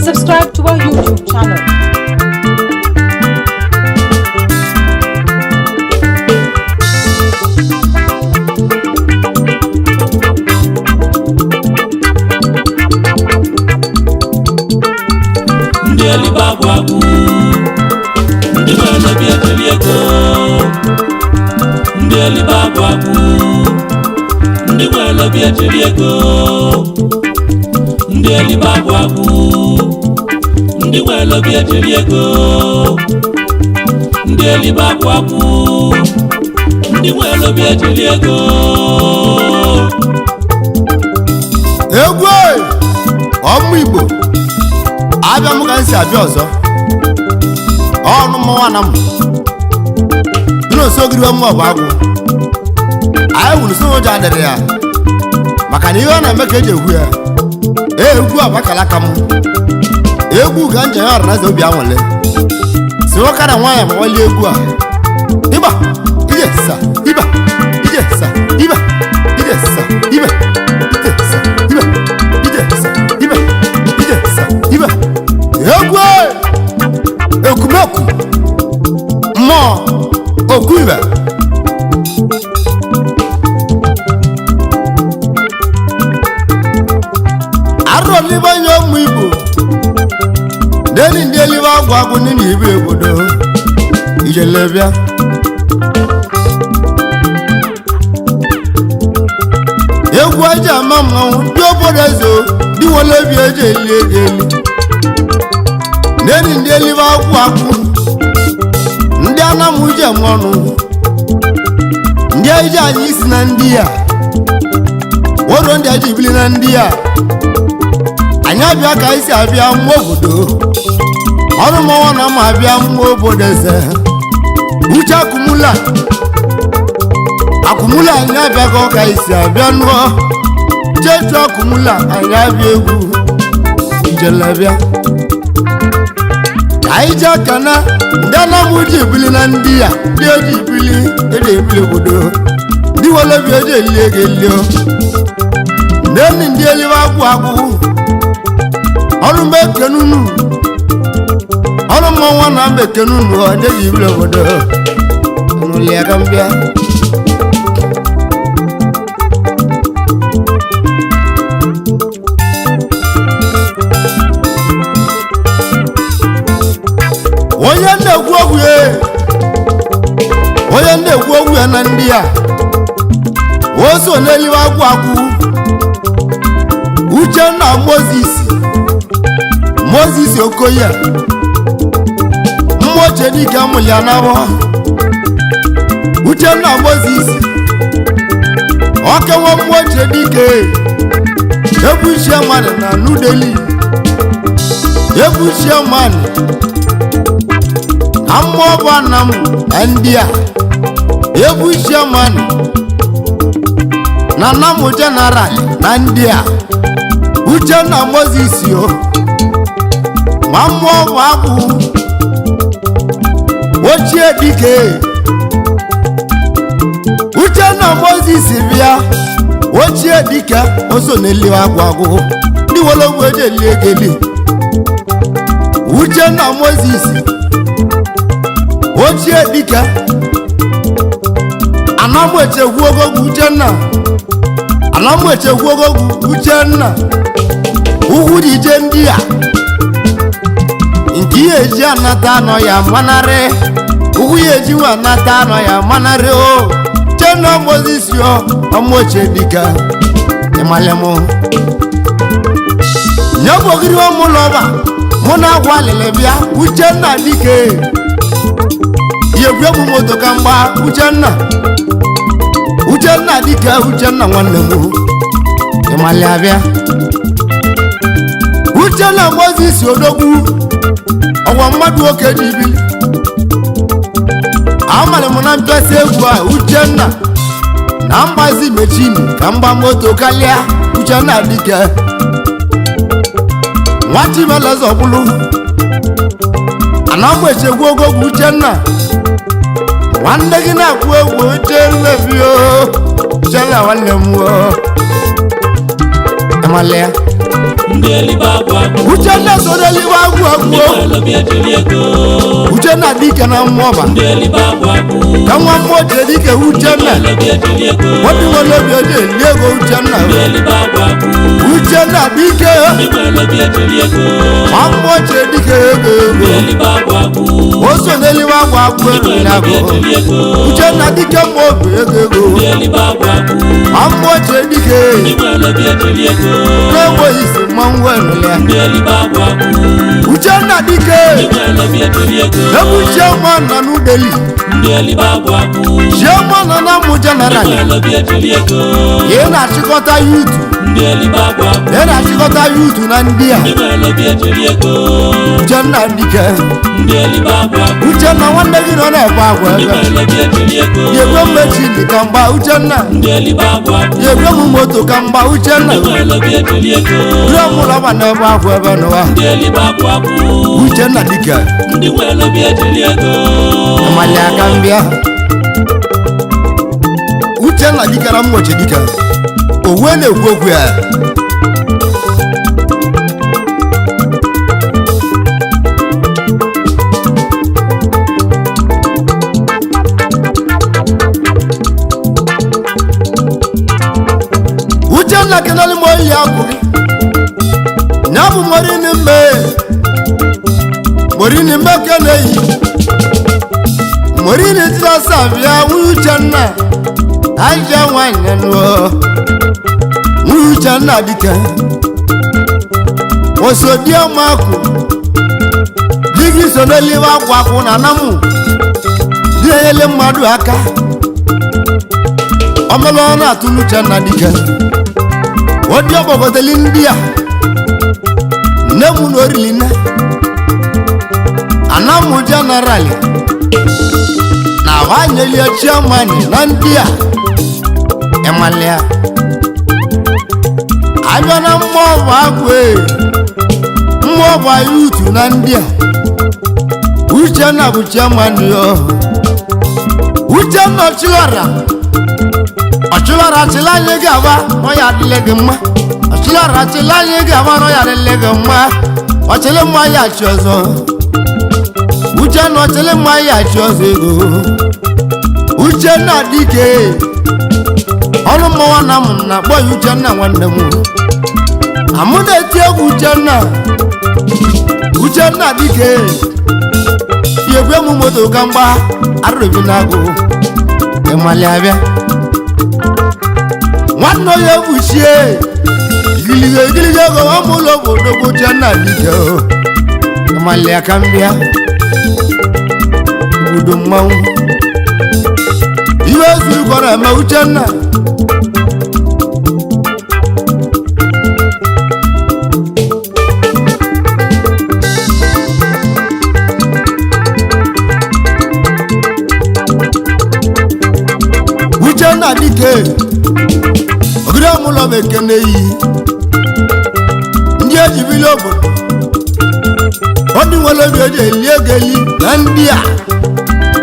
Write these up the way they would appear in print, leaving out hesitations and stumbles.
Subscribe to our YouTube channel. Ndi Elibe Agwu Ndi Elibe Ejeliego Ndi Elibe Agwu Ndi Elibe Ejeliego Ndi Elibe Agwu Ndi Elibe Ejeliego Ndi Elibe Agwu Ndi Elibe Ejeliego Egwu ọmụ Igbo abịa m ka nsi abịa ọzọ ọnụ mmụọ na m Nonso Ogidi m ọbụ Agwu anyị wuru so ụjọ adịrị ya maka na ihe ọ na-eme ka eji egwu ya egwu abakalaka m egwu ka nje ya ọrụ na obi anwale si nwoke na nwaanyị ma wali egwu a ịba ije sa ịba ije sa ịba ije sa ịba ije sa ịba ije sa ịba ije sa ịba egwu ekumeku mmụọ okwu ibe arọ libe onye ụmụ Igbo ndị Elibe Agwu n'ime ibe obodo ijelebịa egwu aja ama mmanwụ ndị obodo ezo dị wole bi eji eli ego eli ndị Elibe Agwu ndị Anam uje m ọnụ ndị eji anyị isi na ndị a woro ndị eji bili na ndị a anyị abịa ka anyị si abịa mmụọ obodo ọrụ mmọnwụ na ma abịa mmụọ obodo eze uche akumula anyị abịa ka ọ ka anyị si abịa nụọ chechu akumula anyị abịa egwu ijelebịa anyị ji aka na ndị Anam ji ebili na ndị a ndị eji ebili eji ebili obodo ndị wolobi eji eli ego elio ndị Elibe Agwu ọrụ mgbe ekenunu ọrụ mmọnwụ na mgbe ekenunu ọ dịghị ibili obodo n'ụlọ aka mbịa onye na-ekwu okwu ya na ndị a o so n'Elibe Agwu Uchenna Moses Okoye mmụọ Chedike amụlịa n'abọ Uchenna Moses okenwe mmụọ Chedike ebuchie mmadụ na Nudeli ebuchie mmadụ na mmụọ bụ Anam ndị a ebuchie mmadụ na Anam General na ndị a Uchenna Moses o ma mmụọ bụ Agwu ochie dike Uchenna Moses bịa ochie dike o so n'Elibe Agwu ndị wologwu eji eli ego eli Uchenna Moses ochie dike Anam echegwu ogogwu Uchenna ugwu dị ije ndị a nke ihe eji anata anọ ya manarị ugwu ya ejiwe anata anọ ya manarị o Uchenna Moses yo ọmụoche dịka ịmalịmụ nye Ogidi ọmụlọba mụ na Agwu alịlị bịa Uchenna dike yegwu ebu moto ka mgba Uchenna dike Uchenna nwanne m ịmalị abịa Uchenna Moses Odogwu ọgwa mmadụ oke dị ibili amalị m na mpịasị egwu a Uchenna na mgbazi mechini ka mgba moto kalịa Uchenna dike nwachibeleze ọbụlụ ana mgbechegwu ogogwu Uchenna nwanne gị na-akpụ egwu Uchenna bio Uchenna nwanne m amalịa ndị Elibe Agwu Uchenna soro Elibe Agwu Uchenna dike na mmụọba ndị Elibe Agwu ka nwa mmụọ jee dike Uchenna nwobi nwelobi oje eli ego Uchenna Uchenna dike nwa mmụọ jee dike ego o so n'Elibe Agwu ego Uchenna dike mmụọ ego nwa mmụọ jee dike na-enweghị isi mmanwụ enwele Uchenna dike ebu chioma nọ n'Udeli chioma nọ na mụ jeneral ị na-achịkọta yutu ị na-achịkọta yutu na ndị a Uchenna dike Uchenna nwanne gị nọ na-ekwe agwa yegwe mmechi ka mgba Uchenna yegwe m moto ka mgba Uchenna mụlọba na-ebe agwa ebe n'ụwa Uchenna dike amali aka mbịa Uchenna dike na mmochi dike owe na-ekwu okwu ya Uchenna kenali mo yi akuri nyabu morini me keneyi morini tira savia Uchenna aja wanyanwo Uchenna dike osodia maku digi soneliwa Agwu na namu diele mmadu aka omelo na atulu Uchenna dike odi obogoteli ndị a nemu n'orilina anamu generali na wanyeli chairman na ndị a emalia abịa na mmụọ Agwu mmụọ yutu na ndị a Uchenna bụ chairman yo Uchenna ọchụlara chịla anyị ga-aba ọya adịle gị mma ọchụlara chịla anyị ga-aba ọya adịle gị mma ọchịlị mma ya achị ọzọ Uchenna ọchịlị mma ya achị ọzọ ego Uchenna dike ọrụ mmọnwa na m na akpọ ya Uchenna nwanne m amụ na-eti egwu Uchenna dike yegwe m moto ka mgba arụbi na Agwu ịmali abịa nwanne onye buchie igilige ego ọmụlọ obodo Uchenna dike ịmali aka mbịa udo mmanwụ ihe ozu gọrọ eme Uchenna Uchenna dike ogiri ọmụlọ bekene yi ndị ejibili obodo ọ dị nwere obi eji eli ego eli na ndị a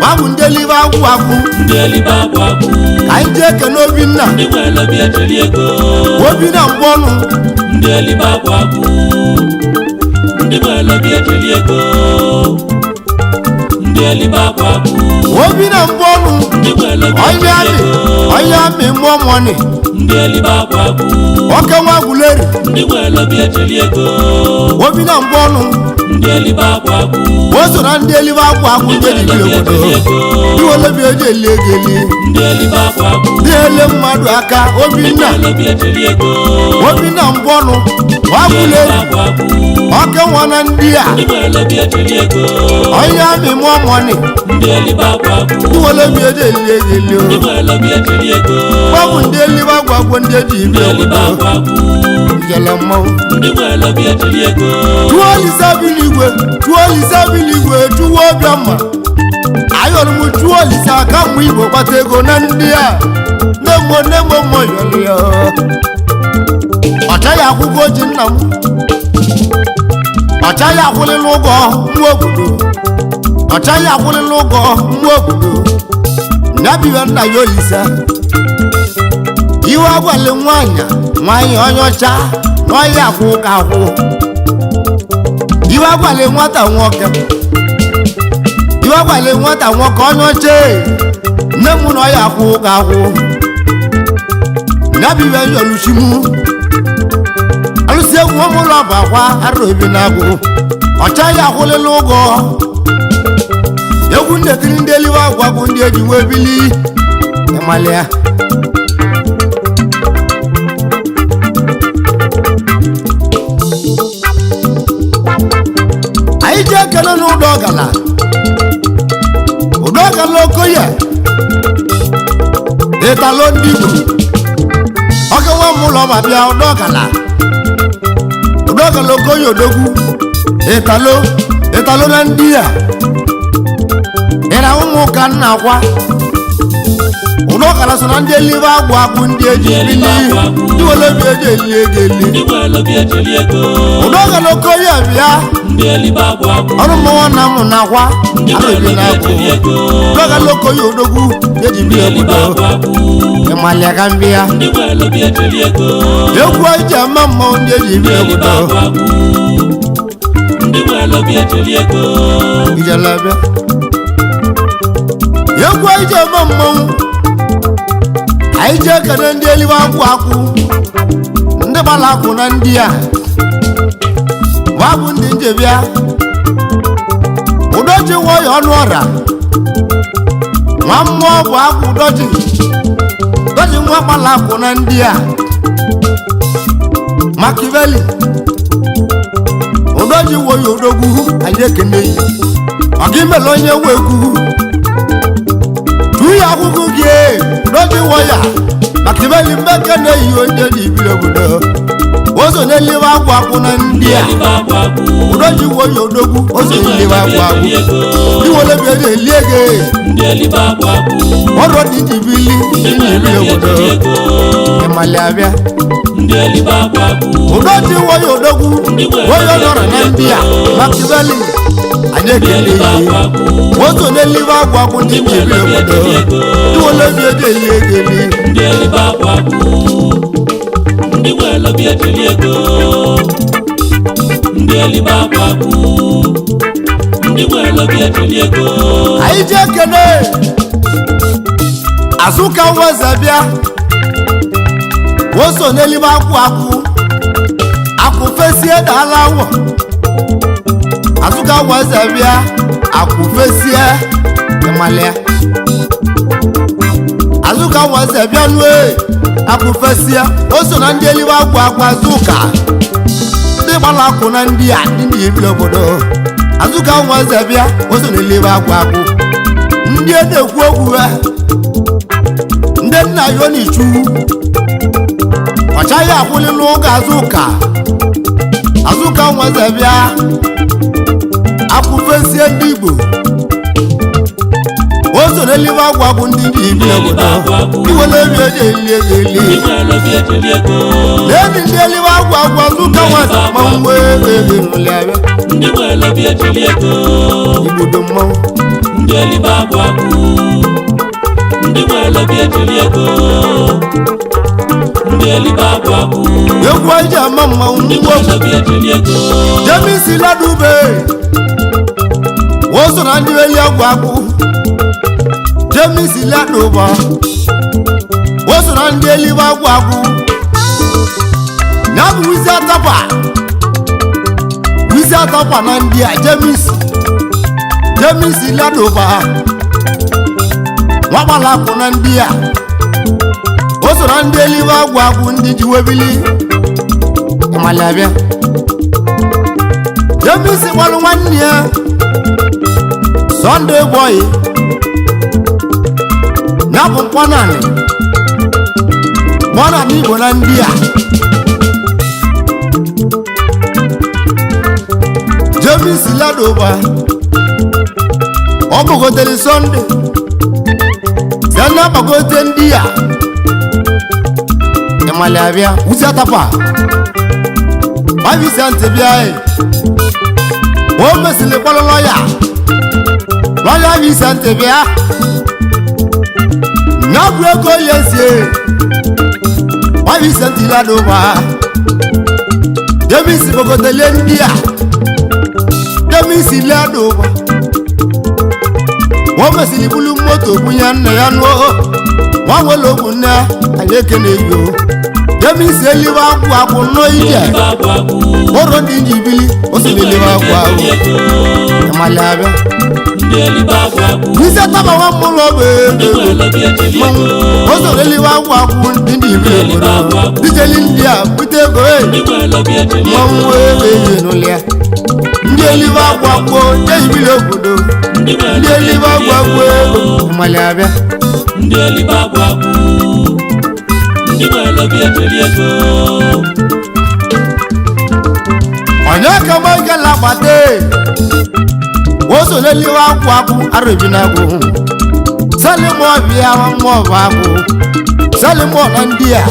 babụ ndị Elibe Agwu ka anyị jee ekene Obinna Obinna mgbe ọnụ ndị Elibe Agwu ndị Elibe Agwu Obinna mgbe ọnụ onye amị mmụọ mọni ndị Elibe Agwu oke nwa Agwuleri Obinna mgbe ọnụ ndị Elibe Agwu o so na ndị Elibe Agwu ndị ejibili obodo iwele bi oji eli ego eli ndị Elibe Agwu ndị ele mmadụ aka Obinna mgbe ọnụ Agwuleri oke nwa na ndị a onye amị mmụọ mọni ndị Elibe Agwu iwele bi oji eli ego eli ndị babụ ndị Elibe Agwu ndị ejibili obodo ijele mmanwụ ndị nwere obi ejiri ego chụọ Olise biligwe chụọ Olise biligwe chụwa Obiọma ayọrọ m chụọ Olise aka mmụ Igbo kpata ego na ndị a nemo yọrọ ya ọcha ya akwụgo ji nna m ọcha ya akwụlịla ụgwọ nwa obodo ọcha ya akwụlịla ụgwọ nwa obodo nyabiwe nna ya Olise iwe agwali nwanyị onye ọcha na ọya akwụ ụka akwụ iwe agwali nwata nwoke onye ọcha nne m na ọya akwụ ụka akwụ nyabiwe yoluchimu alụsị egwu ụmụlọ bụ akwa arụ ebi na agwụ ọcha ya akwụlịla ụgwọ egwu ndekiri ndị eliwe agwa bụ ndị eji nwe bili ịmalịa anyị ji ekele n'ụdọ ọgala Okoye ịtalo ndị Igbo oge nwa m ụlọ ma bịa ụdọ ọgala Okoye odogwu ịtalo na ndị a ịra ụmụ ụka nna akwa ụdọ ọgala so na ndị elive agwụ ndị eji bili ndị wele bi eji eli ego ụdọ ọgala Okoye bịa ọrụ mmụọ na mụ na akwa arụbi na agwụ ụdọ ọgala Okoye odogwu eji bili obodo ịmalịa ka mbịa egwu ije ama mmụọ ndị eji bili obodo ijelebe egwu ije ama mmọnwụ anyị ji ekele ndị elive akwụ ndị gbara akwụ na ndị a bụ ndị njebịa Udoji nwoye ọnụ ọra nwa mmụọ bụ Agwu Udoji nwa gbara akwụ na ndị a Makiveli Udoji nwoye odogwu anyị ekene yi ọga imele onye nwe egwu tuya akwụkwọ gị Udoji nwoye Makiveli mbeke na-eyi onye n'ibiri obodo ozo n'elive agwụ na ndị a Udoji nwoye odogwu ozo n'elive agwụ iwole bi eji eli ego ọrụ dị iji bili n'ibiri obodo ịmalị abịa Udoji nwoye odogwu onye nọrọ na ndị a Makiveli anyị ekele yi ozo n'elive agwụ ndị n'ibiri obodo iwole bi eji eli ego ndị nwere obi ejiri ego ndị elibe agwụ ndị nwere obi ejiri ego anyị ji ekele Azụka Nweze bịa oso n'elibe akwụ fesie dala awọ Azụka Nweze bịa akwụ fesie ịmalịa Azụka Nweze bịa nue akwụfesia oso na ndị elive agwụ Azụka ndị gbara akwụ na ndị a ndị ebili obodo Azụka Nweze bịa oso na elive agwụ ndị na-ekwu okwu ha ndị nna Yonichu ọchaghị akwụlịla ụgọ Azụka Nweze bịa akwụfesie ndị Igbo ozo n'elive agwụ ndị ebili obodo iwele ebi eji eli n'elu ndị elive agwụ Azụka Nweze mmanwụ n'ụlịabịa igbodo mmanwụ ndị elibe agwụ ndị nwere obi ejiri ego ndị elibe agwụ egwu eji ama mmanwụ ndị nwere obi ejiri ego Jemisi Ladube ozo na ndị eli agwụ Jemisi Ladube ozo na ndị elive agwụ ya bụ wizi atapa na ndị a Jemisi Ladube nwa gbara akwụ na ndị a ozo na ndị elive agwụ ndị ji webili ịmalị abịa Jemisi gbalụ nwanne ya Sunday boy ya bụ mkpọnanị Igbo na ndị a James Ladoba Obogote Sunday Sana Bagote Ndia Emalavia Uzatapa Bavi Sante Biae Mesile Polo Lawyer Lawyer Vicente Bia Nabreko Yensie Bavi Sante Ladoba James Bogote Ndia James Ladoba Mesile Bulu Moto Bunyan Yano Wawelo Buna Ayekene Yo James Elibe Agwu no ije Oro Dinjibili Osile Agwu Malabe Elibe Agwu Nise taba wa mulobe Oso Elibe Agwu Dinjibili Dijeli India Butego Mwe Nulia Elibe Agwu Dinjibili Obodo Elibe Agwu Malabe Elibe Agwu Onye kama ngala bate Woso Elibe Agwu arubinago Salimo bia mo bago Salimo nandia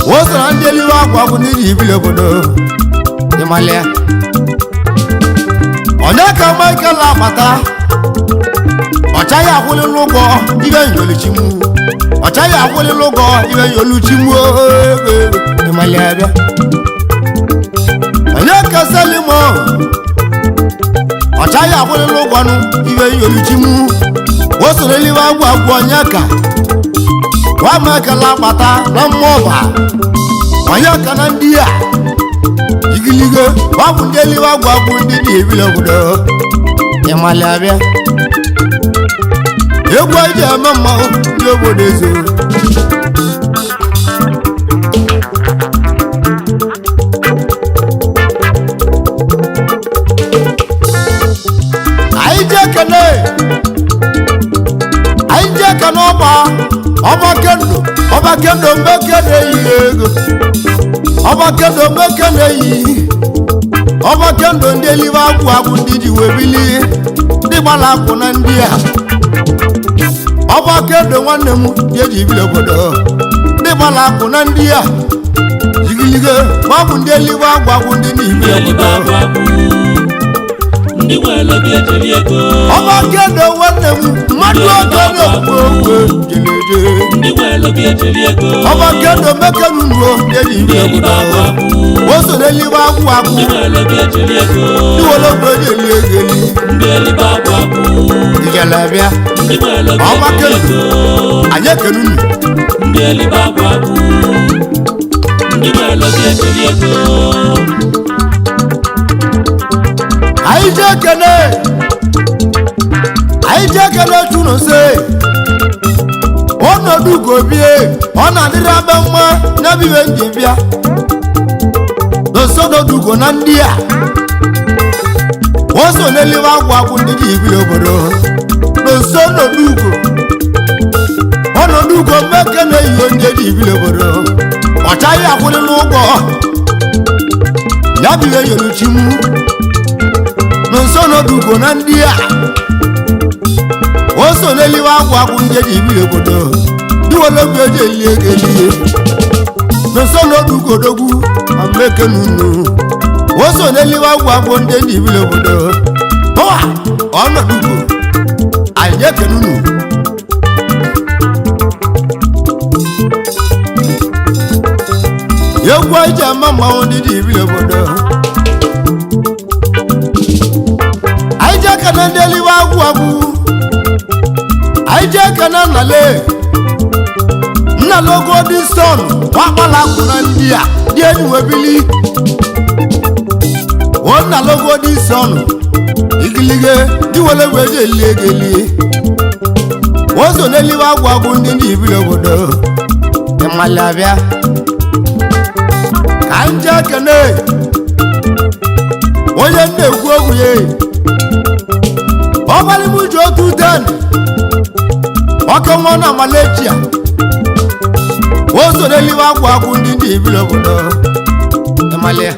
Woso Elibe Agwu ni ibile bodo Imale Onye kama ngala bata Ochaya kwule lugo ibe yolichimu Ochaya kwule lugo ibe yoluchimu Imalebe Anyaka Salimo Ochaya kwule lugo nu ibe yoluchimu Woso Elibe Agwu anyaka Wamaka la bata na moba Anyaka na ndia Igilige wabu Elibe Agwu ndi ibile budo Imalebe Egwu aje mama yobodezo Aije kene Oba kendo mbekene yego Oba kendo mbekene yi Oba kendo ndi Elibe Agwu ndidi webili Ndi bala kuna ndia Oba kendo nwanne mu yeji ibile bodo Ndi bala kuna ndia Jigilige babu ndi Elibe Agwu ndi ni ibile bodo Ndi wele bi ejeliego Oba kendo nwanne mu madu ogene jeleje Ndi wele bi ejeliego Oba kendo mekenu ngo yeji ibile bodo Woso Elibe Agwu Ndi wele bi ejeliego Ndi wele bi ejeliego Ndi Elibe Agwu Ijalabia Ndi wele bi Oba kendo Anyekenu Ndi Elibe Agwu Ndi wele bi ejeliego Aije kene tuno se Ono dugo bie Ona dira be mma Na biwe njibia Doso do dugo na ndia Woso Elibe Agwu ndiji ibile obodo Doso no dugo Ono dugo mekene iyo njeji ibile obodo Ochaya akwuli n'ụgwọ Ya biwe yoluchimu Nonso no dugo na ndia Woso Elibe Agwu njeji ibile obodo Diwolo gbeje liegeliye Nonso no dugo dogu Ameke nunu Woso Elibe Agwu njeji ibile obodo Owa Ono dugo Anyeke nunu Yegwu aje mama ndidi ibile obodo Aije kana ndi Elibe Agwu Aije kana nale Nalogo di son Wakala kuna ndia Die ni webili Wona logo di son Igilige di wole weje legeli Woso Elibe Agwu ndidi ibile obodo Emalabia Kanja kene Oye na-ekwu okwu ye Obali mu jo 210 Waka nwa na Malaysia Woso Elibe Agwu ndị ibile obodo Emalia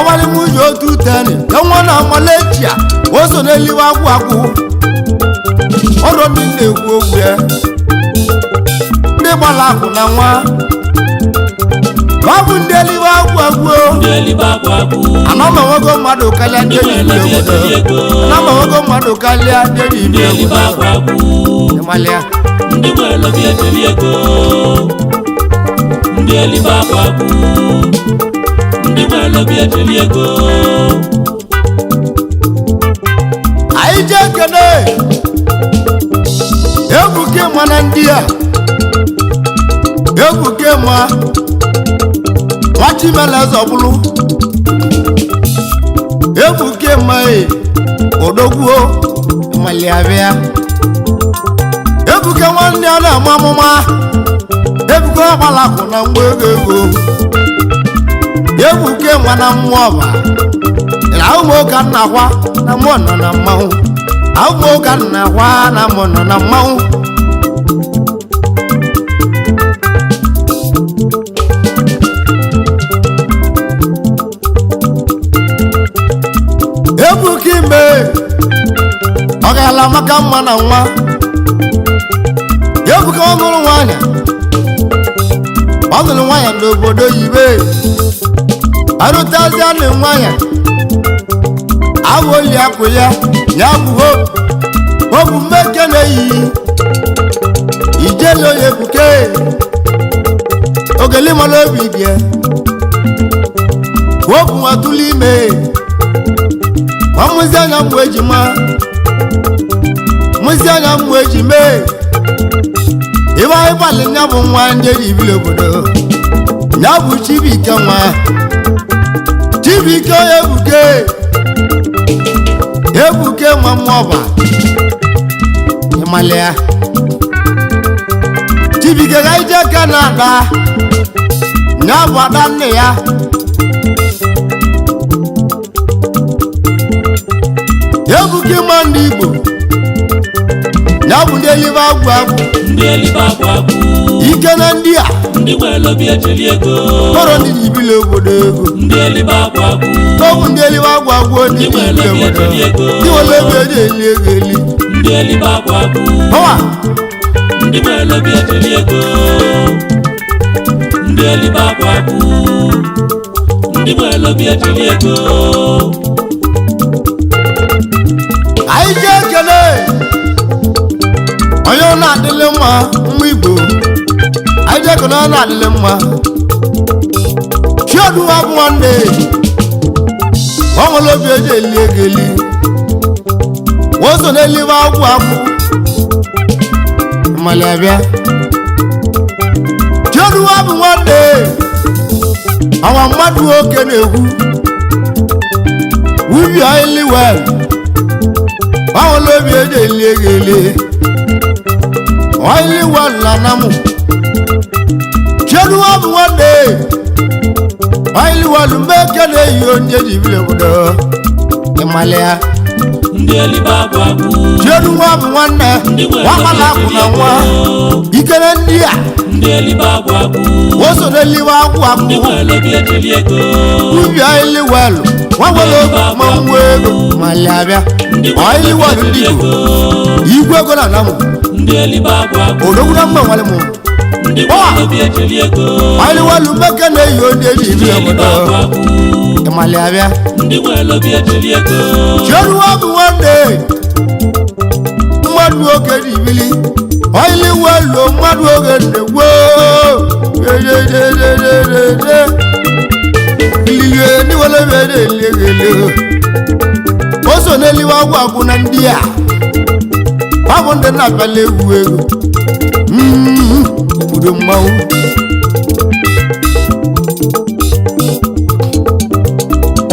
ọwali m ụjọ otu teni enwe na Malaysia o so n'eliwe agwụ agwụ ọrụ ndị na-ekwu okwu ya ndị gbara akụ na nwa ọ bụ ndị eliwe agwụ agwụ anamawogo mmadụ karịa ndị Elibe obodo anamawogo mmadụ karịa ndị Elibe obodo ịmalịa ndị nwere obi ejiri ego ndị Elibe agwụ ndị nwere obi ejiri ego anyị jee kene ebuke ma na ndị a ebuke ma nwachimele zọbụlụ ebuke ma odogwuo maliabịa ebuke nwanne a na-ama amụma ebuke ọgbalakụ na mgbe ego ebuke nwa na mmụọ ọba ahụmoke nnakwa na mmụọ nọ na mmanwụ ahụmoke nnakwa na mmụọ nọ na mmanwụ ebuke ime ọ ga-ala maka mma na nwa ebuke ọ nụrụ nwanyị n'obodo Ibe arụtazịa na nwanyị awoli akụ ya ya bụ obu mmeke na-eyi ijele onye ebuke ogeli mara obi bịa obu nwatụlụ ime ọmụzi anya mgbe eji ma mụzi anya mgbe eji mee ibe anyị gbalị nya bụ nwa ndị Elibe obodo ya bụ Chibuike nwa Chibuike onye ebuke nwa mmụọba ịmalịa Chibuike ga ije ka na ada ya bụ ada nne ya ebuke ma ndị Igbo ya bụ ndị Elibe agwụ ndị Elibe agwụ ike na ndị a ndị nwere obi ejiri ego kpọrọ ndị Elibe obodo ego ndị Elibe agwụ tọbụ ndị Elibe agwụ ndị Elibe obodo ndị nwere obi ejiri ego eli ndị Elibe agwụ ọwa ndị nwere obi ejiri ego ndị Elibe agwụ ndị nwere obi ejiri ego anyị ji ekele onye ọ na-adịlị mma nwa Igbo anyị ji ekele ọ na-adịlị mma chioduwa bụ nwanne ọ nwere obi eji eli ego eli oso n'Elibe agwụ mmalị abịa chioduwa bụ nwanne awa mmadụ oke na-egwu ubi Eliwe nwere obi eji eli ego eli Eliwe la namu chioduwa bụ nwanne Eliwe mbeke na-eyi onye Elibe obodo ịmalịa ndị Elibe agwụ chioduwa bụ nwanne nwakpala akụ na nwa ikere ndị a ndị Elibe agwụ oso n'Elibe agwụ ndị nwere obi ejiri ego ubi Eliwe nwere obi mmanwụ ego malị abịa Eliwe ndị Igbo igwe ego na namu ndị Elibe agwụ odogwu na mma nwale mụ ndị nwere obi ejiri ego Eliwe mbeke na-eyi onye Elibe obodo ịmalị abịa ndị nwere obi ejiri ego chioduwa bụ nwanne mmadụ oge Elibe Eliwe mmadụ oge na-egwo iliwe ndị nwere obi ejiri ego o so n'Elibe agwụ na ndị a ọ bụ ndị na-abịala egwu ego obodo mmanwụ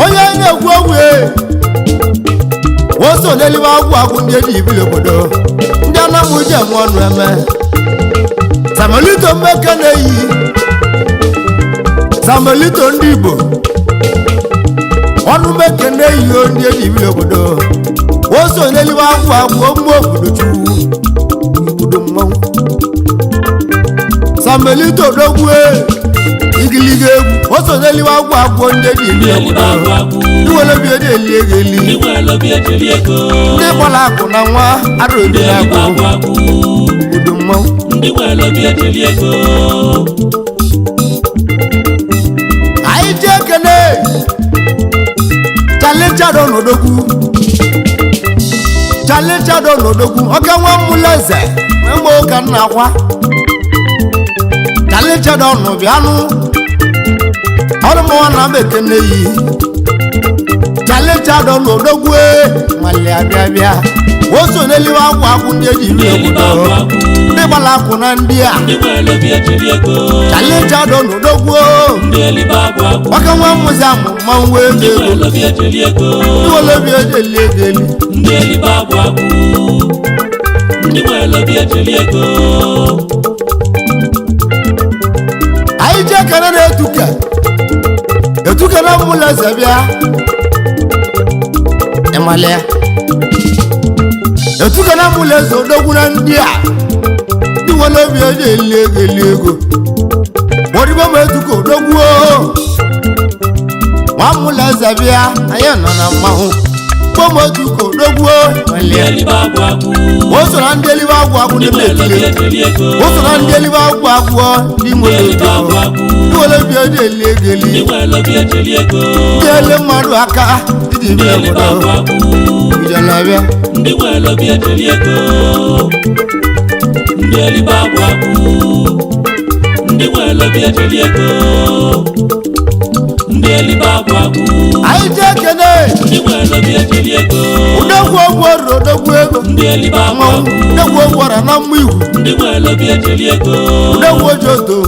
onye na-egwu ogwu o so n'Elibe agwụ ndị Elibe obodo ndị Anambra ji eme ọnụ eme Samelito mmeke na-eyi Samelito ndị Igbo ọnụ mmeke na-eyi ndị Elibe obodo o so n'Elibe agwụ ụmụ obodo Chukwu obodo mmanwụ Samelito dogwu igiliga egwu o so n'eliwe agwụ agwụ ndị dị ndị iri elibe agwụ agwụ iwere obi ede eli ego eli ndị nwere obi ejiri ego ndị gbara akụ na nwa ara obi ndị elibe na-agwụ agwụ agwụ udu mmanwụ ndị nwere obi ejiri ego anyị ji ekene chalechado n'odogwu chalechado n'odogwu oke nwa mmụlụ eze mgbe ụka nna akwa chalechado n'ụbịanụ ọrụ mụnwa na mba ekene yi chalechado n'odogwu nwale abịa o so n'eliwe agwụ agwụ ndị eji iri obodo ndị gbara akwụ na ndị a ndị nwere obi ejiri ego chalechado n'odogwu ndị elibe agwụ agwụ oke nwa mmụzi amụ mmanwụ ego ndị nwere obi ejiri ego ndị nwere obi ede eli ego eli ndị elibe agwụ agwụ ndị nwere obi ejiri ego anyị ji ekene na-etuke etuke na mmụlụ eze bịa ịmale ya etuke na mmụlụ eze odogwu na ndị a ndị nwere obi ede eli ego eli ego gbọdịbe ma etuke odogwu nwa mmụlụ eze bịa anyị nọ na mmanwụ kpọm etuke odogwu ndị elibe agwụ agwụ o so na ndị elibe agwụ agwụ ndị ndị nwere obi na-etile ejiri ego o so na ndị elibe agwụ agwụ ndị ndị nwere elibe agwụ ego agwụ ndị nwere obi ede eli ego eli ndị nwere obi ejiri ego ndị ele mmadụ aka ndị ndị ime elibe agwụ obodo agwụ ijelabịa ndị nwere obi ejiri ego ndị elibe agwụ agwụ ndị nwere obi ejiri ego ndị elibe agwụ agwụ anyị ji ekene ndị nwere obi ejiri ego udegwu ogwu ọrụ odogwu ego ndị elibe agwụ mmanwụ agwụ udegwu ogwu ọra na mma iwu ndị nwere obi ejiri ego udegwu ojoto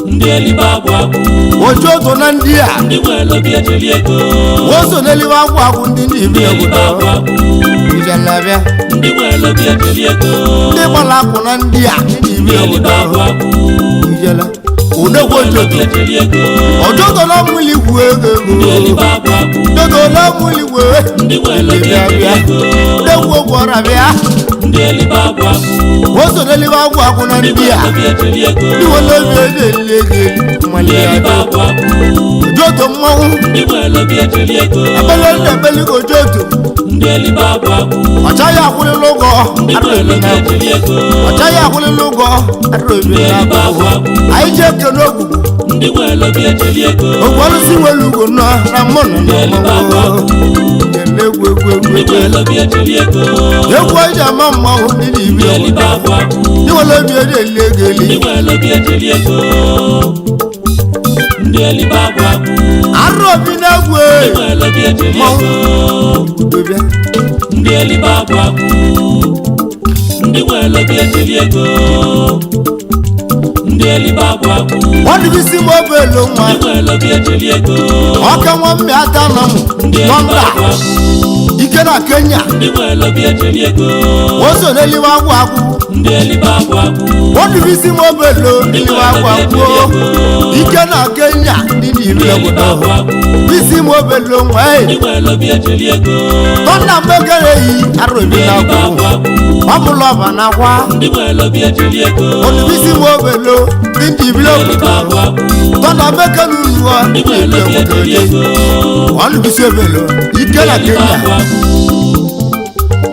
ndị elibe agwụ agwụ ojoto na ndị a ndị nwere obi ejiri ego o so n'eliwe agwụ agwụ ndị ndị ndị ime elibe agwụ obodo agwụ ijelabịa ndị nwere obi ejiri ego ndị gbara akwụ na ndị a ndị ndị ime elibe agwụ obodo agwụ ijela udegwu nwere obi ojoto ejiri ego ojoto na mmụlụ igwu ego ndị ego elibe agwụ agwụ ojoto na mmụlụ igwu ndị nwere obi ejiri ego udegwu ogwu ọra bịa ndị elibe agwụ agwụ o so n'eliwe agwụ agwụ na ndị ndị nwere a obi ejiri ego ndị nwere obi ede eli ego eli ndị mmalite elibe agwụ agwụ ojoto mmanwụ ndị nwere obi ejiri ego ebele ndị ebeli ka ojoto ndị elibe agwụ agwụ ọ chaghị akwụlịla ụgwọ ndị arụ nwere ebi obi na ejiri ego ọ chaghị akwụlịla ụgwọ arụ ebi ndị na elibe agwụ agwụ anyị ji ekene ogwugwu ndị nwere obi ejiri ego ogwu ọlụsị nwere ugwo nọ na mmụnụ ndị na elibe agwụ mmanwụ agwụ kele egwu egwu egwu ndị egwu nwere obi ejiri ego egwu anyị ji ama mmanwụ ndị dị ibi ndị elibe obodo agwụ agwụ ndị nwere obi ede eli ego eli ndị nwere obi ejiri ego ndị elibe agwụ agwụ arụ obi na egwu ndị nwere obi ejiri mmanwụ ego udobịa ndị elibe agwụ agwụ ndị nwere obi ejiri ego ndị elibe agwụ agwụ ọ dịbisi m obe elu nwa ndị nwere obi ejiri ego ọka nwa mmị ata na m ndị elibe nọmba agwụ agwụ ike na kenya ndị nwere obi ejiri ego o so n'eliwe agwụ agwụ ndị elibe agwụ agwụ ọ dịbisi m obe elu eliwe agwụ agwụ ike na kenya ndị dị ndị iri elibe agwụ obodo agwụ isi m obe elu nwa ndị nwere obi ejiri ego tọnda mbekere yi arụ ebi ndị na elibe agwụ agwụ agwụ ọ bụla ọba na akwa ndị nwere obi ejiri ego odibisi m obe elu ndị dị iri ndị elibe obodo agwụ agwụ tọnda mbekere unuọ ndị ndị nwere iri obi obodo ejiri ego ọ dịbisi obe elu ike na ndị elibe kenya agwụ agwụ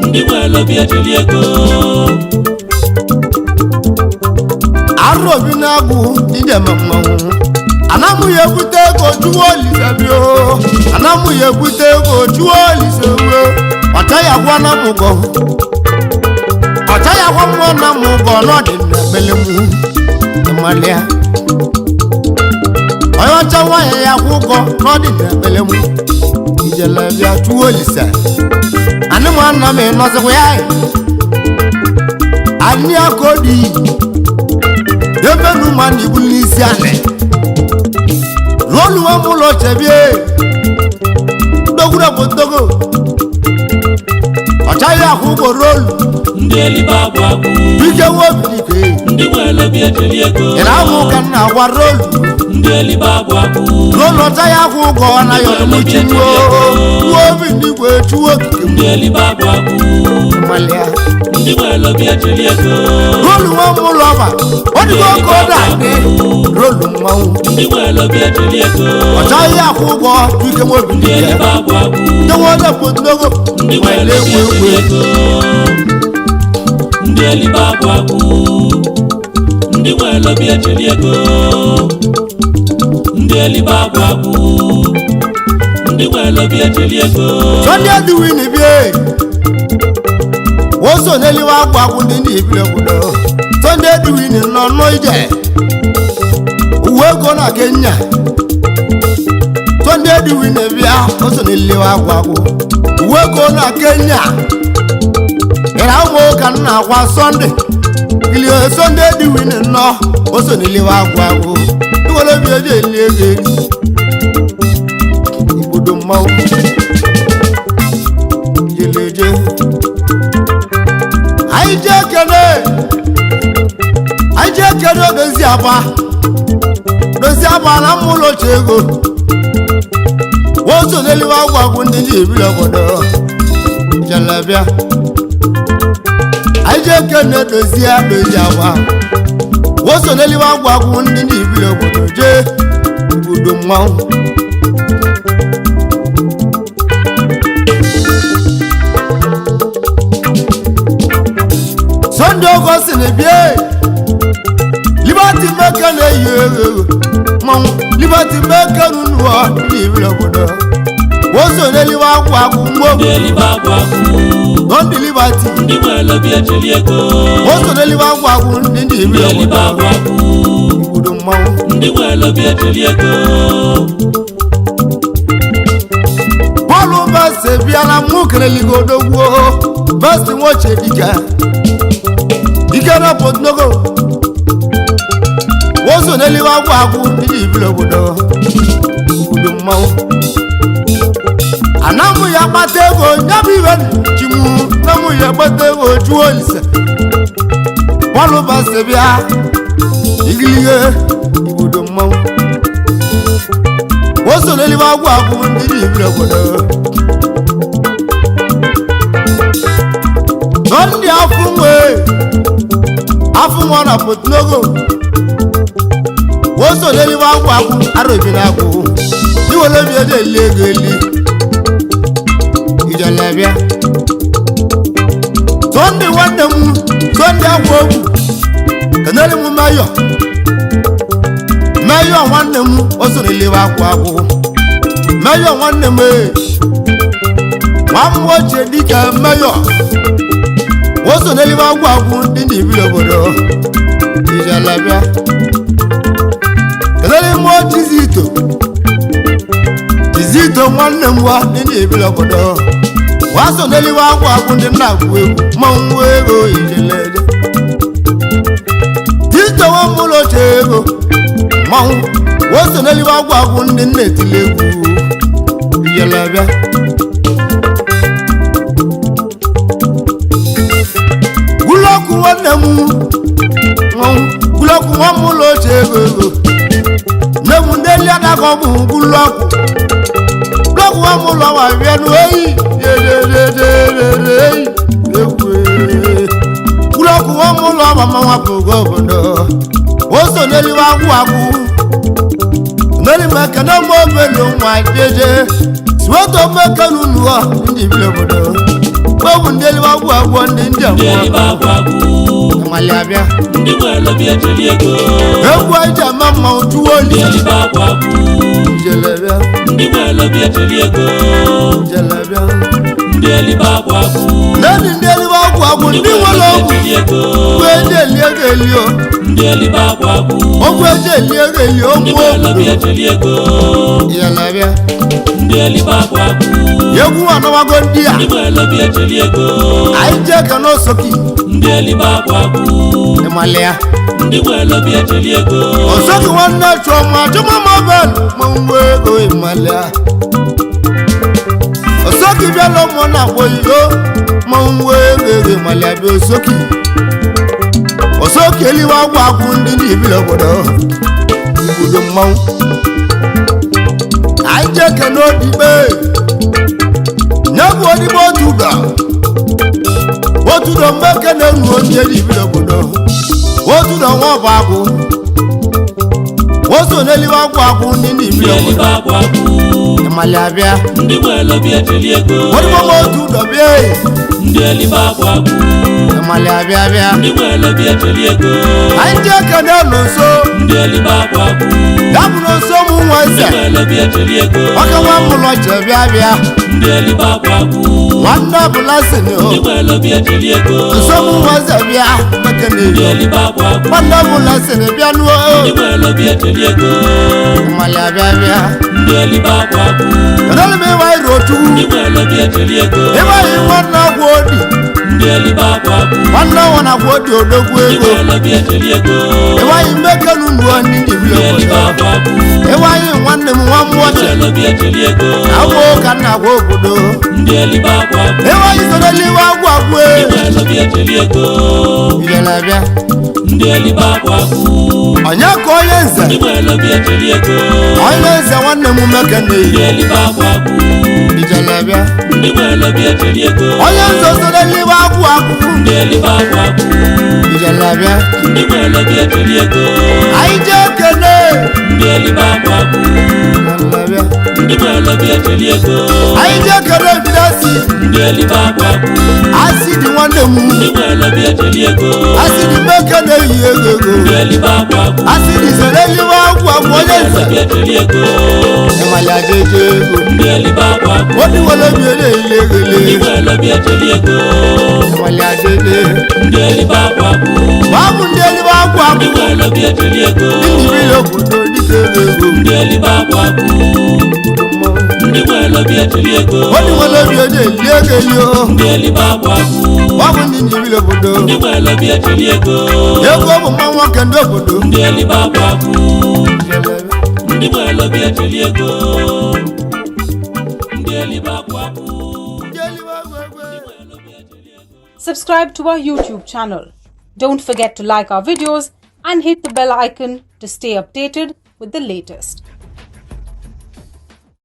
ndị nwere obi ejiri ego arụ obi na agwụ ndị eme mmanwụ anamụghị ebute ego chụwa olise bio anamụghị ebute ego chụwa olise ruo ọchaghị agwa na mụgọ ọchaghị agwa mmụọ na mụgọ n'ọdị na-ekpele mụ ịmalịa onye ọcha nwaanyị ya kwụ ụgọ n'ọdị na-ekpele mụ ijele bịa chụwa olise anị mụ ana m ịnọzikwa ya anyị aka odi ebe nu ma na ibu n'isi anị rolu nwa m ụlọ chebie ndogwure bụ ndogo ọ chaghị akwụ ụgwọ rolu ndị elibe agwụ agwụ ike nwa obirike ndị nwere obi ejiri ego ị na-amụ ka nna agwa rolu ndị elibe agwụ agwụ rolu ọ chaghị akwụ ụgwọ anaghị ọdụmụchi nwa obi n'igwe chuo okike ndị elibe agwụ agwụ mmalịa ndị ndị nwere obi ejiri ego rolu nwa m ụlọ ọba ọ dịgo ka ọ na-adị rolu mmanwụ ndị nwere obi ejiri ego ọ chọghị akwụ ụgwọ ike nwobi ndị Elibe Agwu Agwu ndewe onye pụtụnogo ndị nwere obi ejiri ego ndị Elibe Agwu Agwu ndị nwere obi ejiri ego ndị Elibe Agwu Agwu ndị nwere obi ejiri ego Sunday Edwin bie woso n'Elibe Agwu Agwu ndị ibile obodo Sunday Edwin nọ n'ije uwe ego na Kenya Sunday Edwin bịa woso n'Elibe Agwu Agwu uwe ego na Kenya era ụmụ ka nna akwa Sunday ili Sunday Edwin nọ woso n'Elibe Agwu Agwu iwere obi eji eli ego igbodo mmanwụ jeleje anyị ji ekele dozi aba na mmụlọ oche ego woso n'Elibe Agwu Agwu ndị ji ebili obodo jelebịa anyị ji ekele dozi aba woso n'Elibe Agwu Agwu ndị ji ebili obodo jee igbodo mmanwụ Sunday Augustine bie Liberty Maker na-eyi ego mmanwụ Liberty Maker n'ụlọ ndị ibile obodo woso n'Elibe Agwu Agwu mgbe ndị Elibe Agwu Agwu ndị Liberty ndị nwere obi ejiri ego woso n'Elibe Agwu Agwu ndị ibile ndị Elibe obodo Agwu Agwu igbodo mmanwụ ndị nwere obi ejiri ego bọọlụ basi bịara mụ keleligo odogwu basi nwoche dike na potnogo woso n'Elibe Agwu Agwu ndị ibile obodo igbodo mmanwụ anamụ ya kpata ego nyabụ ibe chimu namụ ya kpata ego juo olise bọọlụ basi bịa igilige igbodo mmanwụ woso n'Elibe Agwu Agwu ndị ibile obodo ndị afụ nwa na potnogo woso n'Elibe Agwu Agwu arụbina agwụ iwere obi eji eli ego eli ijelebịa Sunday nwanne m Sunday Agwu Agwu kenere m Mayor nwanne m woso n'Elibe Agwu Agwu Mayor nwanne m nwa m ochie dịka Mayor woso n'Elibe Agwu Agwu ndị ibile obodo ijelebịa kelere m Tizito nwanne m wa ndị ibile obodo waso n'Elibe Agwu Agwu ndị nna agwụ egwu mmanwụ ego ijeleje Tizito nwa mmụlọ oche ego mmanwụ woso n'Elibe Agwu Agwu ndị nna etile egwu ijelebịa Gulọkụ nwanne m Gulọkụ nwa mmụlọ oche ego nne m ndị eli adago bụ Gulọkụ nwa mmụlọ wa bịa n'oyi Gulọkụ nwa mmụlọ ọba mmanwa bụ obodo woso n'Elibe Agwu Agwu n'Elibe ekene mma obelu nwa jeje siwoto mmeke n'ụlọ ndị ibile obodo bụ ndị Elibe Agwu Agwu ndị Elibe Agwu Agwu abịa ndị nwere obi ejiri ego egwu eji ama mmanwụ juo oli Elibe Agwu Agwu jelebịa ndị nwere obi ejiri ego jelebịa ndị Elibe Agwu Agwu ndị Elibe Agwu Agwu ndị nwere ọgwụ eji eli ego elio ndị Elibe Agwu Agwu ọgwụ eji eli ego elio ndị nwere obi ejiri ego jelebịa ndị Elibe Agwu Agwu egwu anawago ndị a ndị nwere obi ejiri ego anyị jee ka n'osoki ndị Elibe Agwu Agwu ịmalịa ndị nwere obi ejiri ego osoki nwanne chụọma chụmamabel mmanwụ ego ịmalịa osoki bịala ụmụ na-akpọ ilo mmanwụ ego ịmalịa bịa osoki Elibe Agwu Agwu ndị ibile obodo igbodo mmanwụ anyị jee ka n'odigbe nye bụ odigbe otu ụda otu do mmeke na-enu onye Elibe obodo otu do nwa ọbụ agwụ oso n'Elibe agwụ ndị Elibe obodo ịmali abịa ndị nwere obi ejeli ego ọdịbọm otu ụdọ bịa ndị Elibe agwụ ịmali abịa abịa ndị nwere obi ejeli ego anyị ji ekene Nonso ndị Elibe agwụ dabụ Nonso mụ nwa eze ndị nwere obi ejeli ego ọka nwa mụlọ che bịa bịa ndị Elibe agwụ nwanne ọbụla si ndị nwere obi ejeli ego Nonso mụ nwa eze bịa mekene ndị Elibe agwụ nwanne ọbụla si bịa nuo ndị nwere obi ejeli ego ịmali abịa bịa ndị Elibe agwụ Kedụ m ịwa iru otu ndị nwere obi ejeli ego ịwaghị nwanne agwụ odi ndị Elibe agwụ nwanne ọnwa na agwụ odi odogwu ndị ego nwere obi ejeli ego ịwaghị mmekenu nuo ndị ndị Elibe obodo agwụ ịwaghị nwanne m nwa mmụọchi nwere obi ejeli ego agwụ ka nna agwụ obodo ndị Elibe agwụ ịwaghị soro Elibe agwụ agwụ nwere obi ejeli ego ijele bịa ndị Elibe agwụ onye ka onye nze ndị nwere obi ejeli ego onye nze nwanne m mekene ndị Elibe agwụ ijele bịa ndị nwere obi ejeli ego onye nze soro Elibe agwụ ndị Elibe agwụ ijele bịa ndị nwere obi ejeli ego anyị ji ekene ndị Elibe agwụ ijele bịa ndị nwere obi ejeli ego anyị ji ekene ebidasi ndị Elibe agwụ asidi nwanne m ndị nwere obi ejeli ego asidi mekene eyi ego ndị Elibe agwụ asidi soro Elibe agwụ onye nze obi ejeli ego ịmali ajeje ego ndị Elibe agwụ odi wele bi ele ile ndị egele nwere obi ejeli ego ịmali ajeje ndị Elibe agwụ babụ ndị Elibe agwụ ndị nwere obi ejeli ego ndị bile obodo dike ego ndị Elibe agwụ ndị nwere obi ejeli ego odi wele bi ele ile egele ndị Elibe agwụ babụ ndị bile obodo ndị nwere obi ejeli ego ego bụ mma nwoke ndị obodo ndị Elibe agwụ ndị nwere obi ejeli ego ndị Elibe agwụ ndị Elibe agwụ Subscribe to our YouTube channel. Don't forget to like our videos and hit the bell icon to stay updated with the latest.